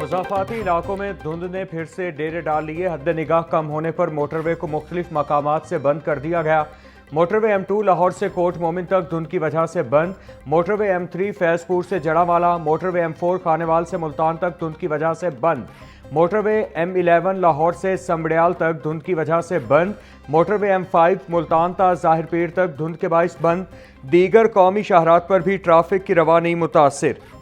मुज़ाफ़ाती इलाकों में धुंध ने फिर से डेरे डाल लिए। हद निगाह कम होने पर मोटरवे को मुख्तलिफ मकामात से बंद कर दिया गया। मोटरवे M2 लाहौर से कोट मोमिन तक धुंध की वजह से बंद। मोटरवे M3 फैजपुर से जड़ावाला, मोटरवे M4 खानेवाल से मुल्तान तक धुंध की वजह से बंद। मोटरवे M11 लाहौर से समड़ियाल तक धुंध की वजह से बंद। मोटरवे M5 मुल्तान ता ज़ाहिर पीर तक धुंध के बाइस बंद। दीगर कौमी शाहरात पर भी ट्रैफिक की रवानी मुतासिर।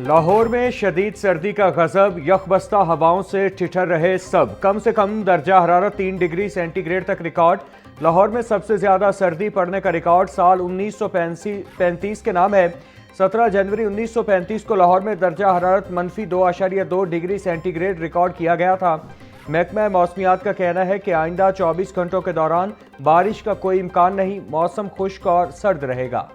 लाहौर में शदीद सर्दी का गजब, यखबस्ता हवाओं से ठिठर रहे सब। कम से कम दर्जा हरारत 3 डिग्री सेंटीग्रेड तक रिकॉर्ड। लाहौर में सबसे ज्यादा सर्दी पड़ने का रिकॉर्ड साल 1935 के नाम है। 17 जनवरी 1935 को लाहौर में दर्जा हरारत -2.2 डिग्री सेंटीग्रेड रिकॉर्ड किया गया था। महकमा मौसमियात का कहना है कि आइंदा 24 घंटों के दौरान बारिश का कोई इम्कान नहीं। मौसम खुश्क और सर्द रहेगा।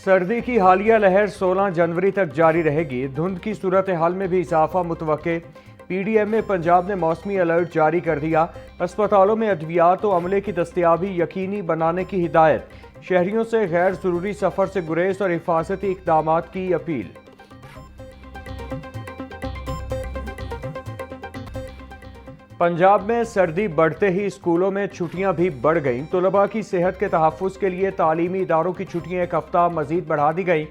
सर्दी की हालिया लहर 16 जनवरी तक जारी रहेगी। धुंध की सूरत हाल में भी इजाफा मुतवक्के। PDM में पंजाब ने मौसमी अलर्ट जारी कर दिया। अस्पतालों में अद्वियात और अमले की दस्तयाबी यकीनी बनाने की हिदायत। शहरियों से गैर जरूरी सफर से गुरेज और हिफाजती इकदाम की अपील। पंजाब में सर्दी बढ़ते ही स्कूलों में छुट्टियां भी बढ़ गईं। तलबा की सेहत के तहफ़्फ़ुज़ के लिए तालीमी इदारों की छुट्टियां एक हफ्ता मजीद बढ़ा दी गई।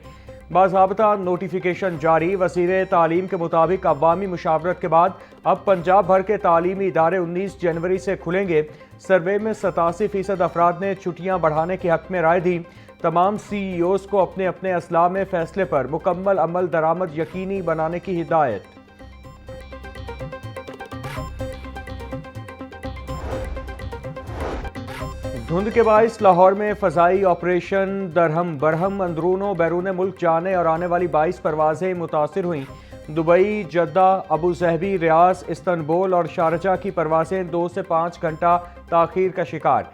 बाज़ाब्ता नोटिफिकेशन जारी। वज़ीर तालीम के मुताबिक अवामी मुशावरत के बाद अब पंजाब भर के तालीमी इदारे 19 जनवरी से खुलेंगे। सर्वे में 87% अफराद ने छुट्टियां बढ़ाने के हक में राय दी। तमाम CEOs को अपने अपने असला में फैसले पर मुकम्मल अमल दरामद यकीनी बनाने की हिदायत। धुंध के बाइस लाहौर में फ़ज़ाई ऑपरेशन दरहम बरहम। अंदरूनो बैरून मुल्क जाने और आने वाली 22 परवाजें मुतासिर हुई। दुबई, जद्दा, अबू ज़हबी, रियाज, इस्तंबुल और शारजा की परवाजें 2 से 5 घंटा ताख़ीर का शिकार।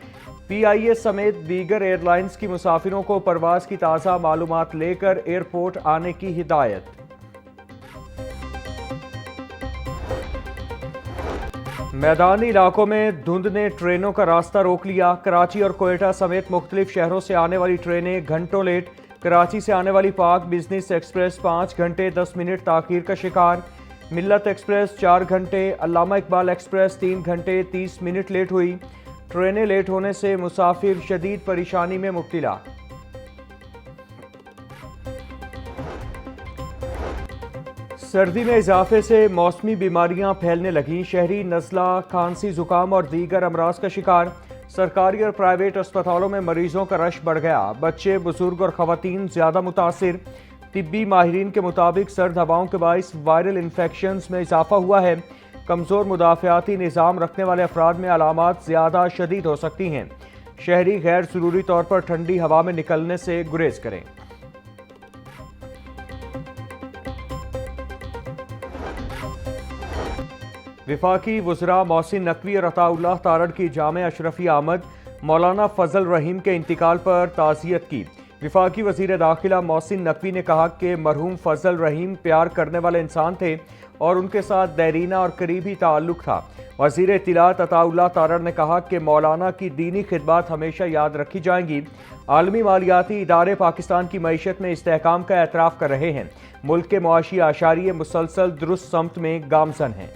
PIA समेत दीगर एयरलाइंस की मुसाफिरों को परवाज की ताज़ा मालूमात लेकर एयरपोर्ट आने की हिदायत। मैदानी इलाकों में धुंध ने ट्रेनों का रास्ता रोक लिया। कराची और कोयटा समेत मुख्तलिफ शहरों से आने वाली ट्रेनें घंटों लेट। कराची से आने वाली पाक बिजनेस एक्सप्रेस 5 घंटे 10 मिनट ताख़ीर का शिकार। मिल्लत एक्सप्रेस 4 घंटे, अल्लामा इकबाल एक्सप्रेस 3 घंटे 30 मिनट लेट हुई। ट्रेनें लेट होने से मुसाफिर शदीद परेशानी में मुब्तला। सर्दी में इजाफे से मौसमी बीमारियां फैलने लगीं। शहरी नज़ला, खांसी, जुकाम और दीगर अमराज का शिकार। सरकारी और प्राइवेट अस्पतालों में मरीजों का रश बढ़ गया। बच्चे, बुजुर्ग और खवातीन ज्यादा मुतासिर। तिब्बी माहिरीन के मुताबिक सर्द हवाओं के बाइस वायरल इन्फेक्शंस में इजाफा हुआ है। कमज़ोर मुदाफ़ियाती निज़ाम रखने वाले अफराद में अलामात ज़्यादा शदीद हो सकती हैं। शहरी गैर ज़रूरी तौर पर ठंडी हवा में निकलने से गुरेज करें। विफाकी वज़रा मोहसिन नकवी और अताउल्लाह तारड़ की जामे अशरफी आमद। मौलाना फजल रहीम के इंतकाल पर ताज़ियत की। विफाकी वज़ीर दाखिला मोहसिन नकवी ने कहा कि मरहूम फजल रहीम प्यार करने वाले इंसान थे और उनके साथ दैरीना और करीबी ताल्लुक था। वज़ीर इत्तिलात अताउल्लाह तारड़ ने कहा कि मौलाना की दीनी खिदमत हमेशा याद रखी जाएंगी। आलमी मालियाती इदारे पाकिस्तान की मईशत में इस्तेहकाम का एतराफ़ कर रहे हैं। मुल्क के मुआशी आशारिये मुसलसल दुरुस्त समत में गामजन हैं।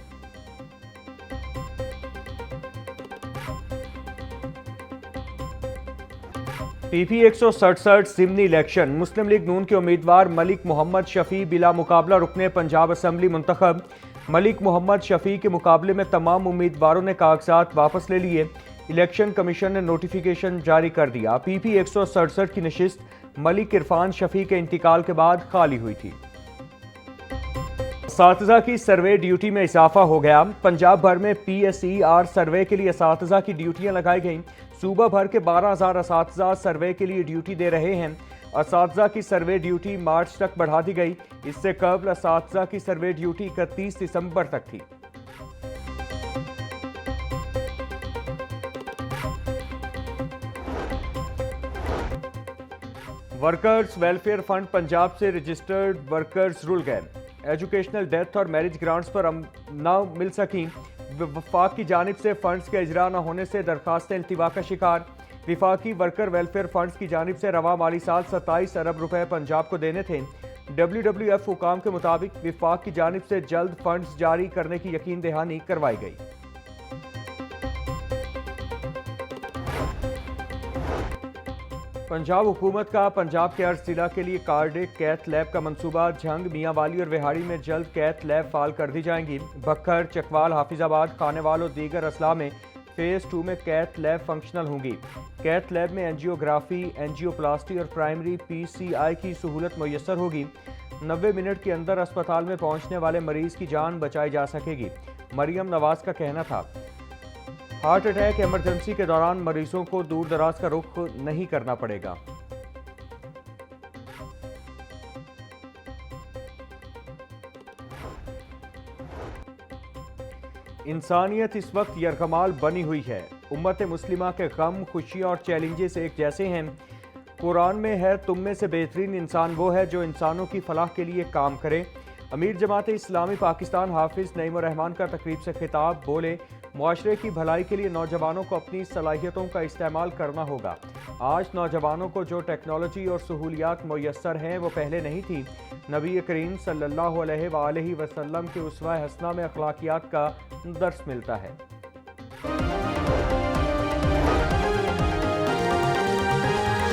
PP 167 ज़िमनी इलेक्शन। मुस्लिम लीग नून के उम्मीदवार मलिक मोहम्मद शफी बिला मुकाबला रुकने पंजाब असम्बली मुंतखब। मलिक मोहम्मद शफी के मुकाबले में तमाम उम्मीदवारों ने कागजात वापस ले लिए। इलेक्शन कमीशन ने नोटिफिकेशन जारी कर दिया। PP 167 की नशिस्त मलिक इरफान शफी के इंतकाल के बाद खाली हुई थी। असातिज़ा की सर्वे ड्यूटी में इजाफा हो गया। पंजाब भर में PSER सर्वे के लिए असातिज़ा की ड्यूटियां लगाई गईं। सूबा भर के 12,000 असातिज़ा सर्वे के लिए ड्यूटी दे रहे हैं। असातिज़ा की सर्वे ड्यूटी मार्च तक बढ़ा दी गई। इससे कबल असातिज़ा की सर्वे ड्यूटी 31 दिसंबर तक थी। वर्कर्स वेलफेयर फंड पंजाब से रजिस्टर्ड वर्कर्स रुल गए। एजुकेशनल डेथ और मैरिज ग्रांट्स पर न मिल सकी। वफाक की जानिब से फंड्स के इजरा न होने से दरखास्तें इल्तिवा का शिकार। विफाकी वर्कर वेलफेयर फंड्स की जानिब से रवा माली साल 27 अरब रुपए पंजाब को देने थे। WWF हुकाम के मुताबिक विफाक की जानिब से जल्द फंड्स जारी करने की यकीन दहानी करवाई गई। पंजाब हुकूमत का पंजाब के अर्ज जिला के लिए कार्डिक कैथ लैब का मंसूबा। झंग, मियांवाली और विहाड़ी में जल्द कैथ लैब फाल कर दी जाएंगी। बखर, चकवाल, हाफिजाबाद, खानेवाल और दीगर अजला में फेज 2 में कैथ लैब फंक्शनल होंगी। कैथ लैब में एंजियोग्राफी, एंजियोप्लास्टी और प्राइमरी PCI की सहूलत मुयसर होगी। 90 मिनट के अंदर अस्पताल में पहुंचने वाले मरीज की जान बचाई जा सकेगी। मरियम नवाज का कहना था, हार्ट अटैक इमरजेंसी के दौरान मरीजों को दूर दराज का रुख नहीं करना पड़ेगा। इंसानियत इस वक्त यरगमाल बनी हुई है। उम्मत मुस्लिमा के गम, खुशियाँ और चैलेंजेस एक जैसे हैं। कुरान में है, तुम में से बेहतरीन इंसान वो है जो इंसानों की फलाह के लिए काम करे। अमीर जमात इस्लामी पाकिस्तान हाफिज नईम रहमान का तकरीब से खिताब, बोले, मुआशरे की भलाई के लिए नौजवानों को अपनी सलाहियतों का इस्तेमाल करना होगा। आज नौजवानों को जो टेक्नोलॉजी और सहूलियात मुयस्सर हैं वो पहले नहीं थी। नबी करीम सल्लल्लाहु अलैहि वसल्लम के उस्वा हसना में अखलाकियात का दर्स मिलता है।